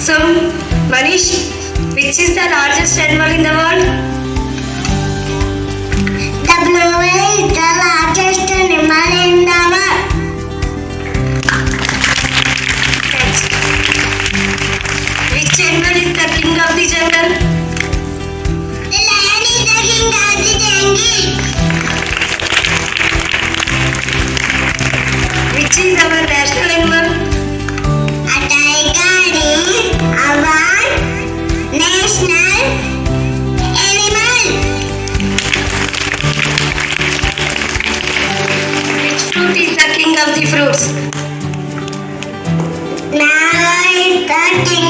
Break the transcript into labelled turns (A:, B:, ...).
A: So, Manish, which is the largest animal in the world?
B: The blue whale is the largest animal in the world.
A: Next. Which animal is the king of the jungle?
B: The lion is the king of the jungle.
A: Which is our national animal?
B: A tiger is our national animal.
A: Which fruit is the king of the fruits?
B: Mango is the king